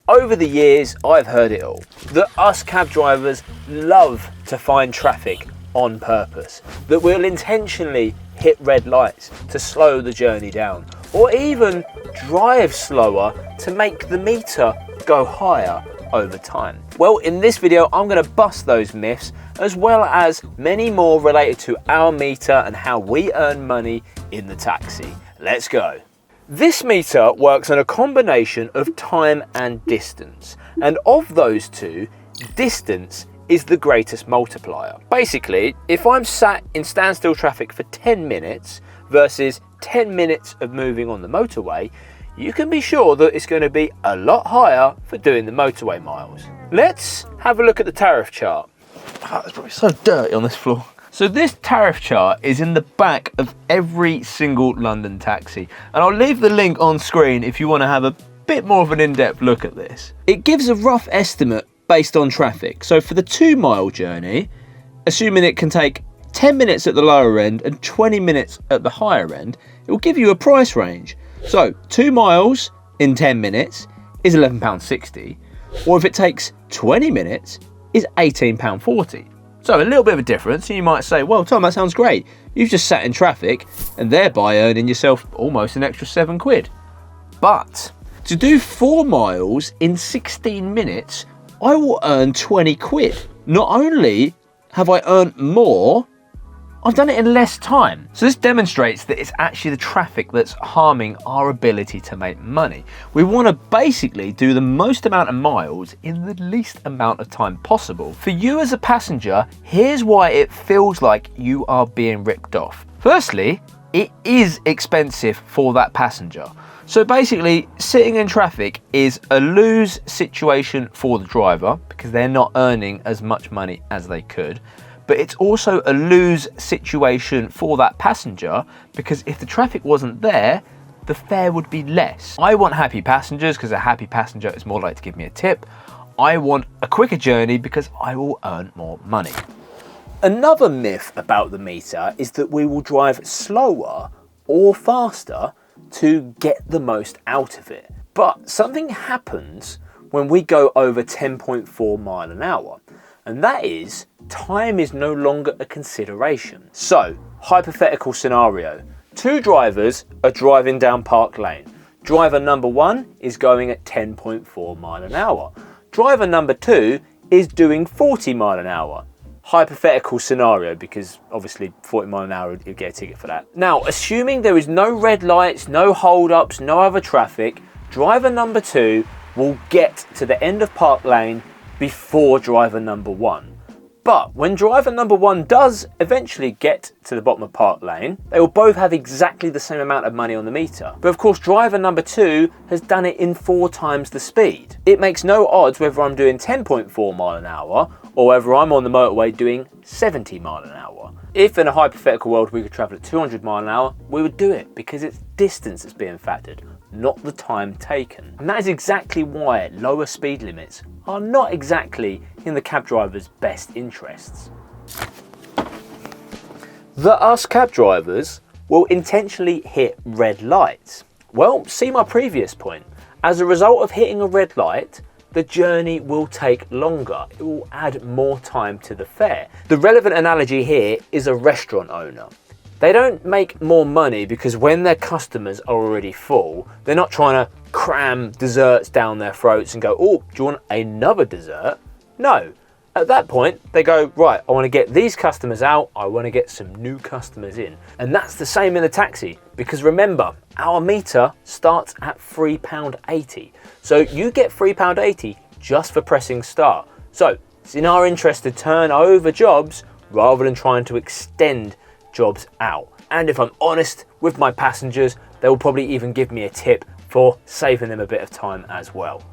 Over the years, I've heard it all. That us cab drivers love to find traffic on purpose. That we'll intentionally hit red lights to slow the journey down. Or even drive slower to make the meter go higher over time. Well, in this video, I'm going to bust those myths, as well as many more related to our meter and how we earn money in the taxi. Let's go. This meter works on a combination of time and distance, and of those two, distance is the greatest multiplier. Basically, if I'm sat in standstill traffic for 10 minutes versus 10 minutes of moving on the motorway, you can be sure that it's going to be a lot higher for doing the motorway miles. Let's have a look at the tariff chart. Oh, it's probably so dirty on this floor. So this tariff chart is in the back of every single London taxi, and I'll leave the link on screen if you want to have a bit more of an in-depth look at this. It gives a rough estimate based on traffic. So for the 2-mile journey, assuming it can take 10 minutes at the lower end and 20 minutes at the higher end, it will give you a price range. So 2 miles in 10 minutes is £11.60, or if it takes 20 minutes is £18.40. So a little bit of a difference, and you might say, well, Tom, that sounds great. You've just sat in traffic and thereby earning yourself almost an extra £7. But to do 4 miles in 16 minutes, I will earn 20 quid. Not only have I earned more, I've done it in less time. So this demonstrates that it's actually the traffic that's harming our ability to make money. We want to basically do the most amount of miles in the least amount of time possible. For you as a passenger, here's why it feels like you are being ripped off. Firstly, it is expensive for that passenger. So basically, sitting in traffic is a lose situation for the driver because they're not earning as much money as they could. But it's also a lose situation for that passenger because if the traffic wasn't there, the fare would be less. I want happy passengers because a happy passenger is more likely to give me a tip. I want a quicker journey because I will earn more money. Another myth about the meter is that we will drive slower or faster to get the most out of it. But something happens when we go over 10.4 miles an hour. And that is, time is no longer a consideration. So, hypothetical scenario. 2 drivers are driving down Park Lane. Driver number 1 is going at 10.4 miles an hour. Driver number 2 is doing 40 miles an hour. Hypothetical scenario, because obviously 40 miles an hour, you get a ticket for that. Now, assuming there is no red lights, no hold-ups, no other traffic, driver number 2 will get to the end of Park Lane before driver number 1. But when driver number 1 does eventually get to the bottom of Park Lane, they will both have exactly the same amount of money on the meter. But of course, driver number 2 has done it in 4 times the speed. It makes no odds whether I'm doing 10.4 miles an hour or whether I'm on the motorway doing 70 miles an hour. If in a hypothetical world we could travel at 200 miles an hour, we would do it because it's distance that's being factored, not the time taken. And that is exactly why lower speed limits are not exactly in the cab driver's best interests. The us cab drivers will intentionally hit red lights. Well, see my previous point. As a result of hitting a red light, the journey will take longer. It will add more time to the fare. The relevant analogy here is a restaurant owner. They don't make more money because when their customers are already full, they're not trying to cram desserts down their throats and go, oh, do you want another dessert? No. At that point, they go, right, I want to get these customers out, I want to get some new customers in. And that's the same in the taxi, because remember, our meter starts at £3.80. So you get £3.80 just for pressing start. So it's in our interest to turn over jobs rather than trying to extend jobs out. And if I'm honest with my passengers, they will probably even give me a tip for saving them a bit of time as well.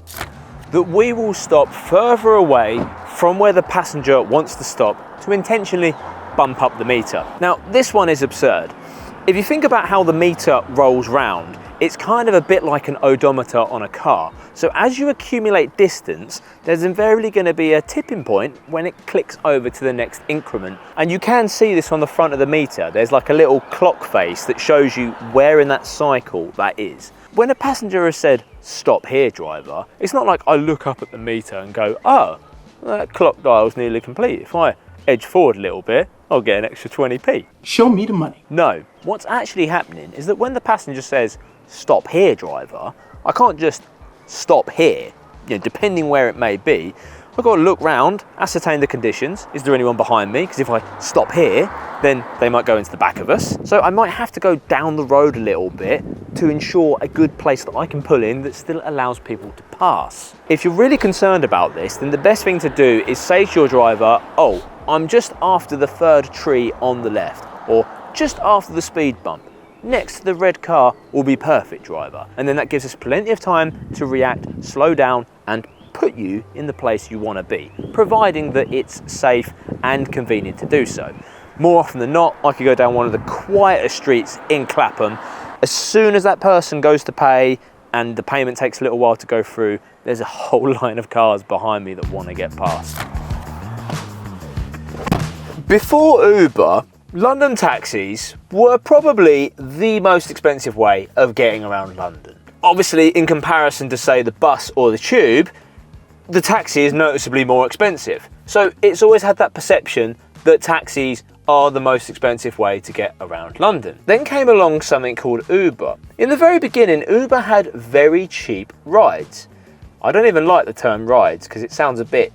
That we will stop further away from where the passenger wants to stop to intentionally bump up the meter. Now, this one is absurd. If you think about how the meter rolls round, it's kind of a bit like an odometer on a car. So as you accumulate distance, there's invariably going to be a tipping point when it clicks over to the next increment. And you can see this on the front of the meter. There's like a little clock face that shows you where in that cycle that is. when a passenger has said, "Stop here, driver," it's not like I look up at the meter and go, "Oh, that clock dial's nearly complete. If I edge forward a little bit, I'll get an extra 20p. Show me the money. No, what's actually happening is that when the passenger says, "Stop here, driver," I can't just stop here, depending where it may be. I've got to look round, ascertain the conditions. Is there anyone behind me? Because if I stop here, then they might go into the back of us. So I might have to go down the road a little bit to ensure a good place that I can pull in that still allows people to pass. If you're really concerned about this, then the best thing to do is say to your driver, "Oh, I'm just after the third tree on the left," or "just after the speed bump. Next to the red car will be perfect, driver." And then that gives us plenty of time to react, slow down, and put you in the place you want to be, providing that it's safe and convenient to do so. More often than not, I could go down one of the quieter streets in Clapham. As soon as that person goes to pay and the payment takes a little while to go through, there's a whole line of cars behind me that want to get past. Before Uber, London taxis were probably the most expensive way of getting around London. Obviously, in comparison to, say, the bus or the tube, the taxi is noticeably more expensive. So it's always had that perception that taxis are the most expensive way to get around London. Then came along something called Uber. In the very beginning, Uber had very cheap rides. I don't even like the term rides because it sounds a bit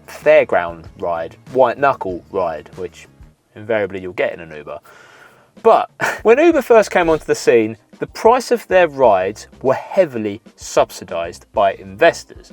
fairground ride, white knuckle ride, which invariably you'll get in an Uber. But when Uber first came onto the scene, the price of their rides were heavily subsidised by investors.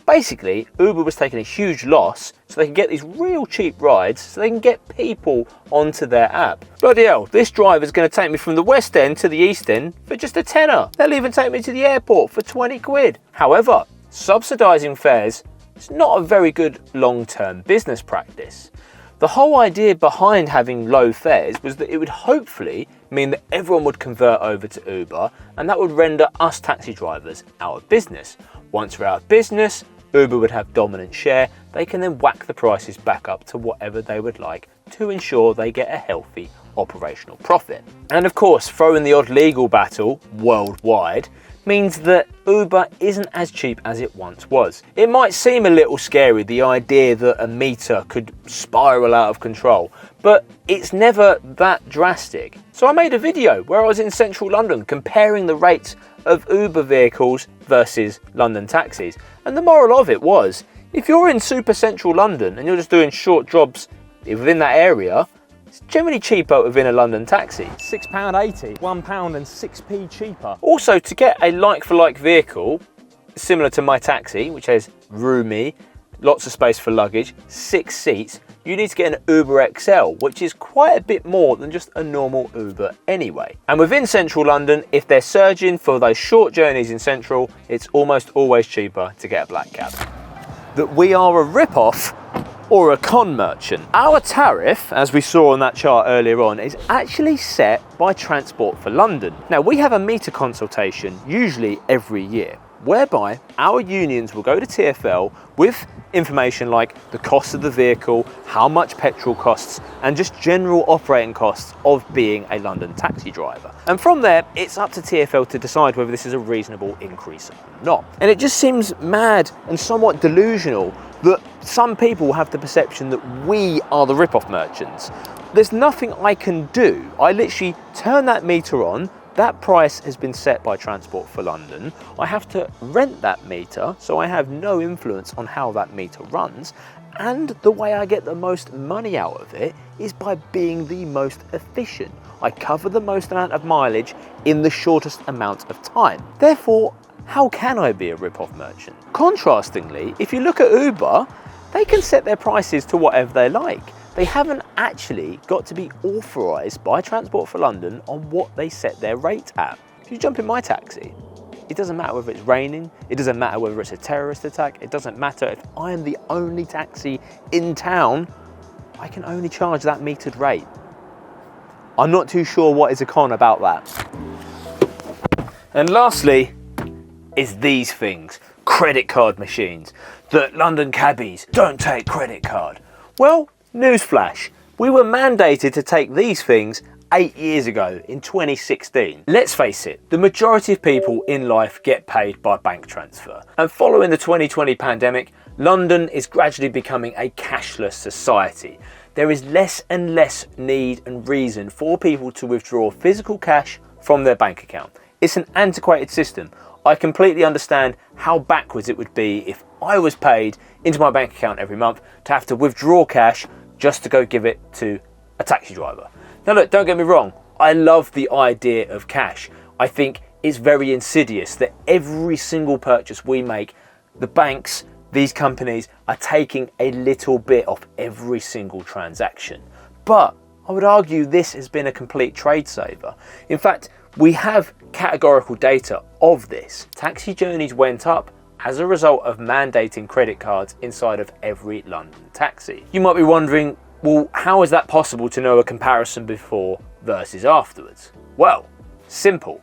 Basically, Uber was taking a huge loss so they can get these real cheap rides so they can get people onto their app. Bloody hell, this driver's going to take me from the West End to the East End for just a tenner. They'll even take me to the airport for 20 quid. However, subsidising fares is not a very good long-term business practice. The whole idea behind having low fares was that it would hopefully mean that everyone would convert over to Uber, and that would render us taxi drivers out of business. Once we're out of business, Uber would have dominant share. They can then whack the prices back up to whatever they would like to ensure they get a healthy operational profit. And of course, throwing the odd legal battle worldwide means that Uber isn't as cheap as it once was. It might seem a little scary, the idea that a meter could spiral out of control, but it's never that drastic. So I made a video where I was in central London comparing the rates of Uber vehicles versus London taxis. And the moral of it was, if you're in super central London and you're just doing short jobs within that area, it's generally cheaper within a London taxi. £6.80, £1 and 6p cheaper. Also, to get a like-for-like vehicle, similar to my taxi, which has roomy, lots of space for luggage, 6 seats, you need to get an Uber XL, which is quite a bit more than just a normal Uber anyway. And within central London, if they're surging for those short journeys in central, it's almost always cheaper to get a black cab. That we are a rip-off or a con merchant. Our tariff, as we saw on that chart earlier on, is actually set by Transport for London. Now, we have a meter consultation, usually every year, whereby our unions will go to TfL with information like the cost of the vehicle, how much petrol costs, and just general operating costs of being a London taxi driver. And from there, it's up to TfL to decide whether this is a reasonable increase or not. And it just seems mad and somewhat delusional that some people have the perception that we are the rip-off merchants. There's nothing I can do. I literally turn that meter on. That price has been set by Transport for London. I have to rent that meter, so I have no influence on how that meter runs. And the way I get the most money out of it is by being the most efficient. I cover the most amount of mileage in the shortest amount of time. Therefore, how can I be a rip-off merchant? Contrastingly, if you look at Uber, they can set their prices to whatever they like. They haven't actually got to be authorised by Transport for London on what they set their rate at. If you jump in my taxi, it doesn't matter whether it's raining, it doesn't matter whether it's a terrorist attack, it doesn't matter if I am the only taxi in town, I can only charge that metered rate. I'm not too sure what is a con about that. And lastly, is these things, credit card machines, that London cabbies don't take credit card. Well, newsflash, we were mandated to take these things 8 years ago in 2016. Let's face it, the majority of people in life get paid by bank transfer. And following the 2020 pandemic, London is gradually becoming a cashless society. There is less and less need and reason for people to withdraw physical cash from their bank account. It's an antiquated system. I completely understand how backwards it would be if I was paid into my bank account every month to have to withdraw cash just to go give it to a taxi driver. Now look, don't get me wrong, I love the idea of cash. I think it's very insidious that every single purchase we make, the banks, these companies are taking a little bit off every single transaction. But I would argue this has been a complete trade saver. In fact, we have categorical data of this. Taxi journeys went up as a result of mandating credit cards inside of every London taxi. You might be wondering, well, how is that possible to know a comparison before versus afterwards? Well, simple,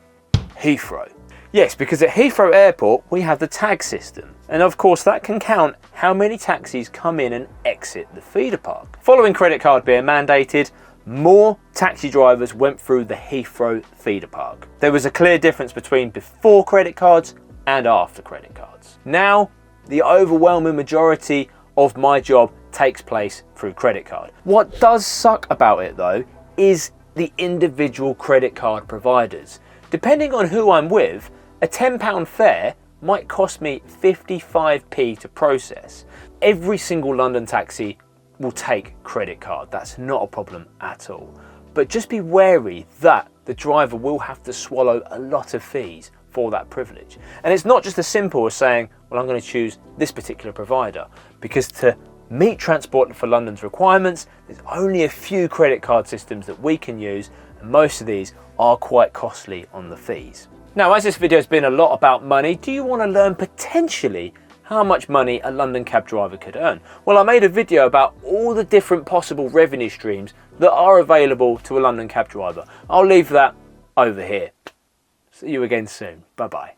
Heathrow. Yes, because at Heathrow Airport, we have the tag system. And of course, that can count how many taxis come in and exit the feeder park. Following credit card being mandated, more taxi drivers went through the Heathrow feeder park. There was a clear difference between before credit cards and after credit cards. Now, the overwhelming majority of my job takes place through credit card. What does suck about it though is the individual credit card providers. Depending on who I'm with, a £10 fare might cost me 55p to process. Every single London taxi will take credit card. That's not a problem at all. But just be wary that the driver will have to swallow a lot of fees for that privilege. And it's not just as simple as saying, well, I'm going to choose this particular provider, because to meet Transport for London's requirements, there's only a few credit card systems that we can use, and most of these are quite costly on the fees. Now, as this video has been a lot about money, do you want to learn potentially how much money a London cab driver could earn? Well, I made a video about all the different possible revenue streams that are available to a London cab driver. I'll leave that over here. See you again soon. Bye-bye.